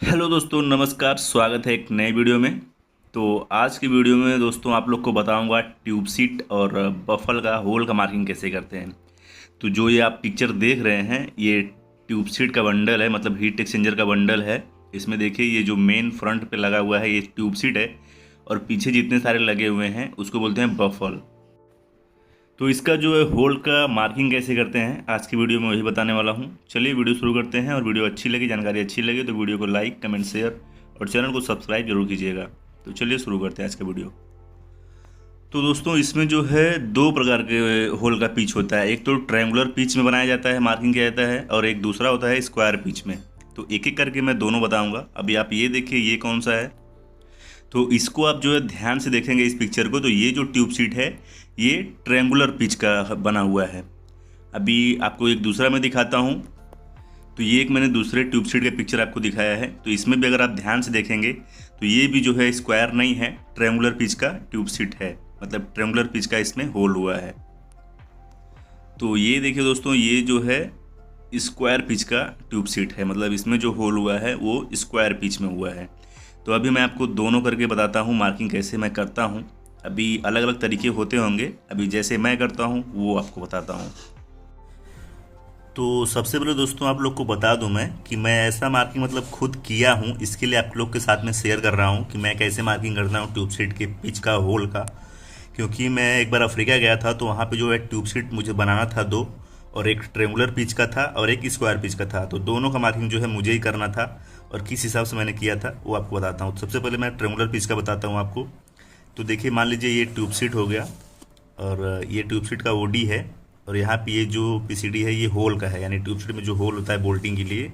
Hello दोस्तों, नमस्कार। स्वागत है एक नए वीडियो में। तो आज की वीडियो में दोस्तों आप लोग को बताऊंगा ट्यूब सीट और बफल का होल का मार्किंग कैसे करते हैं। तो जो ये आप पिक्चर देख रहे हैं ये ट्यूब सीट का बंडल है, मतलब हीट एक्सचेंजर का बंडल है। इसमें देखिए ये जो मेन फ्रंट पे लगा हुआ है ये ट्यूब सीट है और पीछे जितने सारे लगे हुए हैं उसको बोलते हैं बफल। तो इसका जो है होल का मार्किंग कैसे करते हैं आज की वीडियो में वही बताने वाला हूँ। चलिए वीडियो शुरू करते हैं। और वीडियो अच्छी लगी, जानकारी अच्छी लगी तो वीडियो को लाइक, कमेंट, शेयर और चैनल को सब्सक्राइब जरूर कीजिएगा। तो चलिए शुरू करते हैं आज का वीडियो। तो दोस्तों इसमें जो है दो प्रकार के होल का पिच होता है। एक तो ट्रायंगुलर पिच में बनाया जाता है, मार्किंग किया जाता है, और एक दूसरा होता है स्क्वायर पिच में। तो एक एक करके मैं दोनों बताऊंगा। अभी आप ये देखिए ये कौन सा है। तो इसको आप जो है ध्यान से देखेंगे इस पिक्चर को, तो ये जो ट्यूब सीट है ये ट्रायंगुलर पिच का बना हुआ है। अभी आपको एक दूसरा मैं दिखाता हूँ। तो ये एक मैंने दूसरे ट्यूब सीट का पिक्चर आपको दिखाया है। तो इसमें भी अगर आप ध्यान से देखेंगे तो ये भी जो है स्क्वायर नहीं है, ट्रायंगुलर पिच का ट्यूब सीट है, मतलब ट्रायंगुलर पिच का इसमें होल हुआ है। तो ये देखिए दोस्तों ये जो है स्क्वायर पिच का ट्यूब सीट है, मतलब इसमें जो होल हुआ है वो स्क्वायर पिच में हुआ है। तो अभी मैं आपको दोनों करके बताता हूँ मार्किंग कैसे मैं करता हूँ। अभी अलग अलग तरीके होते होंगे, अभी जैसे मैं करता हूँ वो आपको बताता हूँ। तो सबसे पहले दोस्तों आप लोग को बता दूं मैं कि मैं ऐसा मार्किंग मतलब खुद किया हूं, इसके लिए आप लोग के साथ में शेयर कर रहा हूं कि मैं कैसे मार्किंग करता हूं ट्यूब सीट के पिच का होल का। क्योंकि मैं एक बार अफ्रीका गया था तो वहां पे जो है ट्यूब सीट मुझे बनाना था दो, और एक ट्रेंगुलर पिच का था और एक स्क्वायर पिच का था। तो दोनों का मार्किंग जो है मुझे ही करना था, और किस हिसाब से मैंने किया था वो आपको बताता हूँ। सबसे पहले मैं ट्रेंगुलर पिच का बताता हूँ आपको। तो देखिए मान लीजिए ये ट्यूब सीट हो गया, और ये ट्यूब सीट का ओडी है, और यहाँ पे ये जो पीसीडी है ये होल का है, यानी ट्यूब सीट में जो होल होता है बोल्टिंग के लिए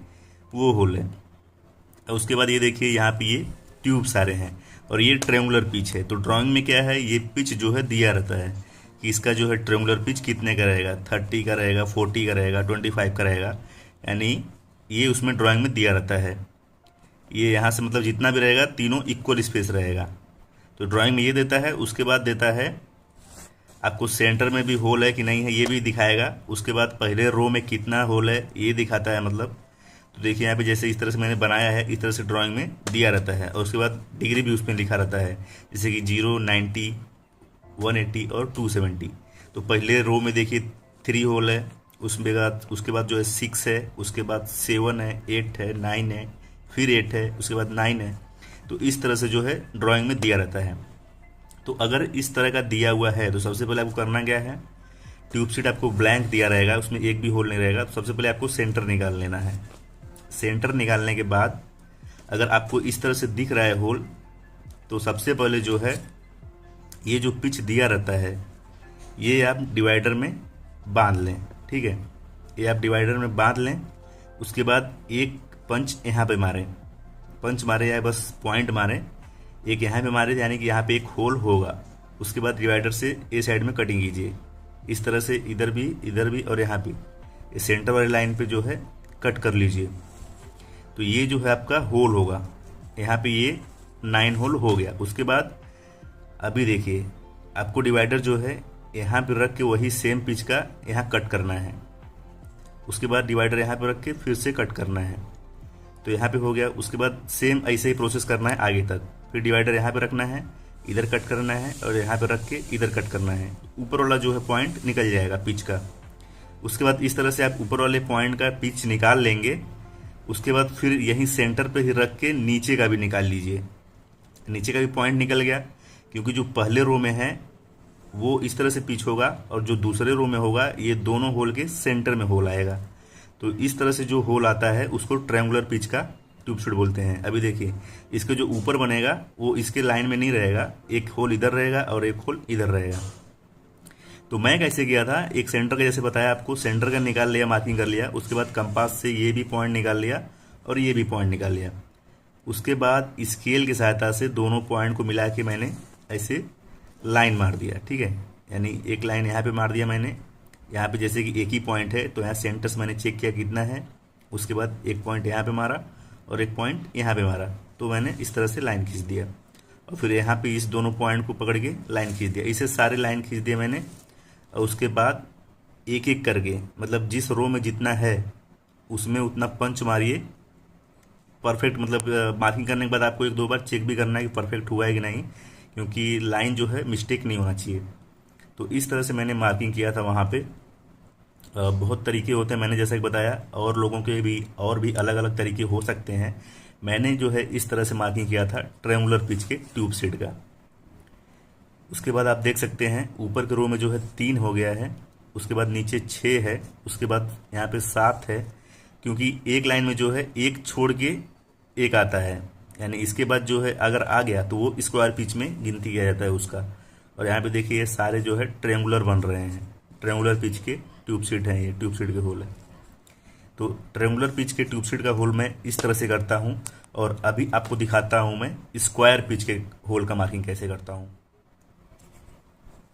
वो होल है। और उसके बाद ये देखिए यहाँ पे ये ट्यूब सारे हैं, और ये ट्रायंगुलर पिच है। तो ड्राइंग में क्या है, ये पिच जो है दिया रहता है कि इसका जो है ट्रायंगुलर पिच कितने का रहेगा, 30 का रहेगा, 40 का रहेगा, 25 का रहेगा, यानी ये उसमें ड्राइंग में दिया रहता है। ये यहाँ से मतलब जितना भी रहेगा तीनों इक्वल स्पेस रहेगा। तो ड्राइंग में ये देता है। उसके बाद देता है आपको सेंटर में भी होल है कि नहीं है ये भी दिखाएगा। उसके बाद पहले रो में कितना होल है ये दिखाता है मतलब। तो देखिए यहाँ पे जैसे इस तरह से मैंने बनाया है इस तरह से ड्राइंग में दिया रहता है, और उसके बाद डिग्री भी उसमें लिखा रहता है, जैसे कि 0, 90, 180 और 270। तो पहले रो में देखिए 3 होल है, उसके बाद जो है 6 है, उसके बाद 7 है, 8 है, 9 है, फिर 8 है, उसके बाद 9 है। तो इस तरह से जो है ड्राइंग में दिया रहता है। तो अगर इस तरह का दिया हुआ है तो सबसे पहले आपको करना क्या है, ट्यूब सीट आपको ब्लैंक दिया रहेगा, उसमें एक भी होल नहीं रहेगा। तो सबसे पहले आपको सेंटर निकाल लेना है। सेंटर निकालने के बाद अगर आपको इस तरह से दिख रहा है होल, तो सबसे पहले जो है ये जो पिच दिया रहता है ये आप डिवाइडर में बांध लें। ठीक है, ये आप डिवाइडर में बांध लें। उसके बाद एक पंच यहाँ पे मारें, पंच मारे या बस पॉइंट मारें, एक यहाँ पे मारे, यानी कि यहाँ पे एक होल होगा। उसके बाद डिवाइडर से ए साइड में कटिंग कीजिए, इस तरह से इधर भी और यहाँ पे इस सेंटर वाली लाइन पे जो है कट कर लीजिए। तो ये जो है आपका होल होगा, यहाँ पे ये 9 होल हो गया। उसके बाद अभी देखिए आपको डिवाइडर जो है यहाँ पे रख के वही सेम पिच का यहाँ कट करना है। उसके बाद डिवाइडर यहाँ पे रख के फिर से कट करना है। तो यहाँ पे हो गया। उसके बाद सेम ऐसे ही प्रोसेस करना है आगे तक। फिर डिवाइडर यहाँ पे रखना है, इधर कट करना है, और यहाँ पे रख के इधर कट करना है। ऊपर वाला जो है पॉइंट निकल जाएगा पिच का। उसके बाद इस तरह से आप ऊपर वाले पॉइंट का पिच निकाल लेंगे। उसके बाद फिर यहीं सेंटर पे ही रख के नीचे का भी निकाल लीजिए। नीचे का भी पॉइंट निकल गया, क्योंकि जो पहले रो में है वो इस तरह से पिच होगा, और जो दूसरे रो में होगा ये दोनों होल के सेंटर में होल आएगा। तो इस तरह से जो होल आता है उसको ट्रायंगुलर पिच का ट्यूब सीट बोलते हैं। अभी देखिए इसके जो ऊपर बनेगा वो इसके लाइन में नहीं रहेगा, एक होल इधर रहेगा और एक होल इधर रहेगा। तो मैं कैसे किया था, एक सेंटर का जैसे बताया आपको, सेंटर का निकाल लिया, मार्किंग कर लिया। उसके बाद कंपास से ये भी पॉइंट निकाल लिया और ये भी पॉइंट निकाल लिया। उसके बाद स्केल की सहायता से दोनों पॉइंट को मिला के मैंने ऐसे लाइन मार दिया। ठीक है, यानी एक लाइन यहाँ पे मार दिया मैंने। यहाँ पे जैसे कि एक ही पॉइंट है तो यहाँ सेंटर से मैंने चेक किया कितना है। उसके बाद एक पॉइंट यहाँ पे मारा और एक पॉइंट यहाँ पे मारा, तो मैंने इस तरह से लाइन खींच दिया। और फिर यहाँ पे इस दोनों पॉइंट को पकड़ के लाइन खींच दिया। इसे सारे लाइन खींच दिए मैंने। और उसके बाद एक एक करके, मतलब जिस रो में जितना है उसमें उतना पंच मारिए, परफेक्ट मतलब मार्किंग करने के बाद आपको एक दो बार चेक भी करना है कि परफेक्ट हुआ है कि नहीं, क्योंकि लाइन जो है मिस्टेक नहीं होना चाहिए। तो इस तरह से मैंने मार्किंग किया था वहाँ पे। बहुत तरीके होते हैं, मैंने जैसा कि बताया, और लोगों के भी और भी अलग अलग तरीके हो सकते हैं। मैंने जो है इस तरह से मार्किंग किया था ट्रायंगुलर पिच के ट्यूब सीट का। उसके बाद आप देख सकते हैं ऊपर के रो में जो है 3 हो गया है, उसके बाद नीचे 6 है, उसके बाद यहाँ पे 7 है, क्योंकि एक लाइन में जो है एक छोड़ के एक आता है, यानी इसके बाद जो है अगर आ गया तो वो स्क्वायर पिच में गिनती किया जाता है उसका। और यहाँ पे देखिए ये सारे जो है ट्रायंगुलर बन रहे हैं, ट्रायंगुलर पिच के ट्यूब सीट हैं, ये ट्यूब सीट के होल है। तो ट्रायंगुलर पिच के ट्यूब सीट का होल मैं इस तरह से करता हूँ, और अभी आपको दिखाता हूँ मैं स्क्वायर पिच के होल का मार्किंग कैसे करता हूँ।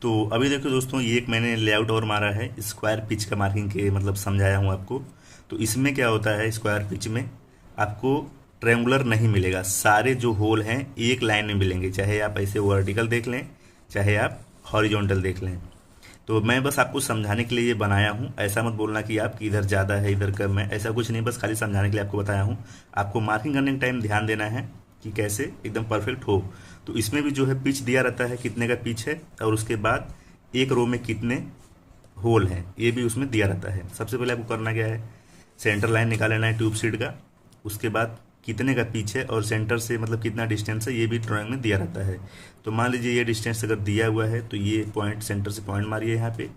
तो अभी देखो दोस्तों, ये एक मैंने लेआउट और मारा है स्क्वायर पिच का मार्किंग के, मतलब समझाया हूँ आपको। तो इसमें क्या होता है, स्क्वायर पिच में आपको ट्रायंगुलर नहीं मिलेगा, सारे जो होल हैं एक लाइन में मिलेंगे, चाहे आप ऐसे वर्टिकल देख लें चाहे आप हॉरिजॉन्टल देख लें। तो मैं बस आपको समझाने के लिए ये बनाया हूँ, ऐसा मत बोलना कि आपकी इधर ज़्यादा है इधर कम है, ऐसा कुछ नहीं, बस खाली समझाने के लिए आपको बताया हूँ। आपको मार्किंग करने के टाइम ध्यान देना है कि कैसे एकदम परफेक्ट हो। तो इसमें भी जो है पिच दिया रहता है, कितने का पिच है, और उसके बाद एक रो में कितने होल हैं ये भी उसमें दिया रहता है। सबसे पहले आपको करना क्या है, सेंटर लाइन निकाल लेना है ट्यूब सीट का, उसके बाद कितने का पिच है और सेंटर से मतलब कितना डिस्टेंस है ये भी ड्राइंग में दिया रहता है। तो मान लीजिए ये डिस्टेंस अगर दिया हुआ है तो ये पॉइंट सेंटर से पॉइंट मारिए यहाँ पे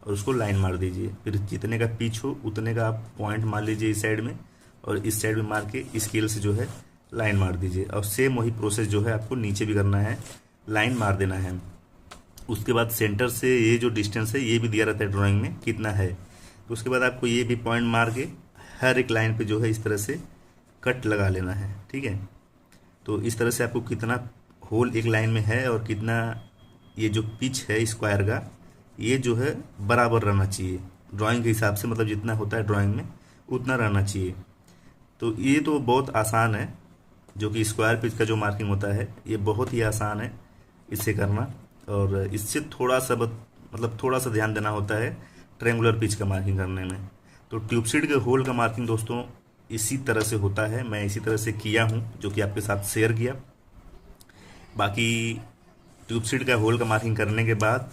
और उसको लाइन मार दीजिए, फिर जितने का पिच हो उतने का आप पॉइंट मार लीजिए इस साइड में, और इस साइड में मार के स्केल से जो है लाइन मार दीजिए। और सेम वही प्रोसेस जो है आपको नीचे भी करना है, लाइन मार देना है। उसके बाद सेंटर से ये जो डिस्टेंस है ये भी दिया रहता है ड्राइंग में कितना है, तो उसके बाद आपको ये भी पॉइंट मार के हर एक लाइन पे जो है इस तरह से कट लगा लेना है, ठीक है। तो इस तरह से आपको कितना होल एक लाइन में है और कितना ये जो पिच है स्क्वायर का ये जो है बराबर रहना चाहिए ड्राइंग के हिसाब से, मतलब जितना होता है ड्राइंग में उतना रहना चाहिए। तो ये तो बहुत आसान है, जो कि स्क्वायर पिच का जो मार्किंग होता है ये बहुत ही आसान है इससे करना, और इससे थोड़ा सा मतलब थोड़ा सा ध्यान देना होता है ट्रायंगुलर पिच का मार्किंग करने में। तो ट्यूब सीट के होल का मार्किंग दोस्तों इसी तरह से होता है, मैं इसी तरह से किया हूँ जो कि आपके साथ शेयर किया। बाकी ट्यूब सीट का होल का मार्किंग करने के बाद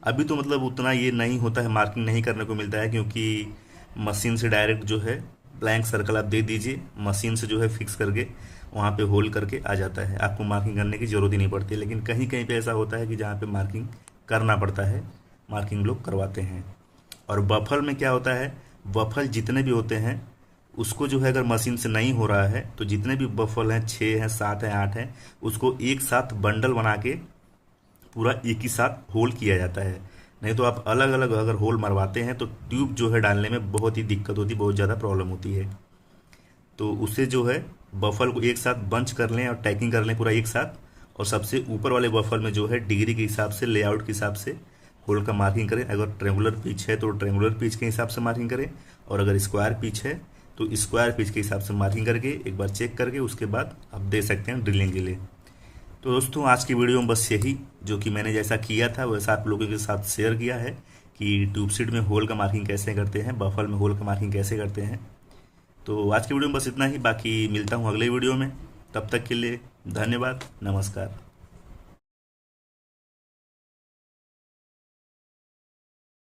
अभी तो मतलब उतना ये नहीं होता है, मार्किंग नहीं करने को मिलता है, क्योंकि मशीन से डायरेक्ट जो है ब्लैंक सर्कल आप दे दीजिए, मशीन से जो है फिक्स करके वहाँ पे होल करके आ जाता है, आपको मार्किंग करने की ज़रूरत ही नहीं पड़ती। लेकिन कहीं कहीं पे ऐसा होता है कि जहाँ पे मार्किंग करना पड़ता है, मार्किंग लोग करवाते हैं। और बफल में क्या होता है, बफल जितने भी होते हैं उसको जो है अगर मशीन से नहीं हो रहा है तो जितने भी बफल हैं 6 हैं 7 हैं 8 हैं उसको एक साथ बंडल बना के पूरा एक ही साथ होल किया जाता है। नहीं तो आप अलग अलग अगर होल मरवाते हैं तो ट्यूब जो है डालने में बहुत ही दिक्कत होती है, बहुत ज़्यादा प्रॉब्लम होती है। तो उससे जो है बफल को एक साथ बंच कर लें और टैकिंग कर लें पूरा एक साथ, और सबसे ऊपर वाले बफल में जो है डिग्री के हिसाब से, लेआउट के हिसाब से होल का मार्किंग करें। अगर ट्रायंगुलर पिच है तो ट्रायंगुलर पिच के हिसाब से मार्किंग करें, और अगर स्क्वायर पिच है तो स्क्वायर पिच के हिसाब से मार्किंग करके एक बार चेक करके उसके बाद आप दे सकते हैं ड्रिलिंग के लिए। तो दोस्तों आज की वीडियो में बस यही, जो कि मैंने जैसा किया था वैसा आप लोगों के साथ शेयर किया है कि ट्यूब सीट में होल का मार्किंग कैसे करते हैं, बफल में होल का मार्किंग कैसे करते हैं। तो आज की वीडियो में बस इतना ही, बाकी मिलता हूँ अगले वीडियो में, तब तक के लिए धन्यवाद, नमस्कार।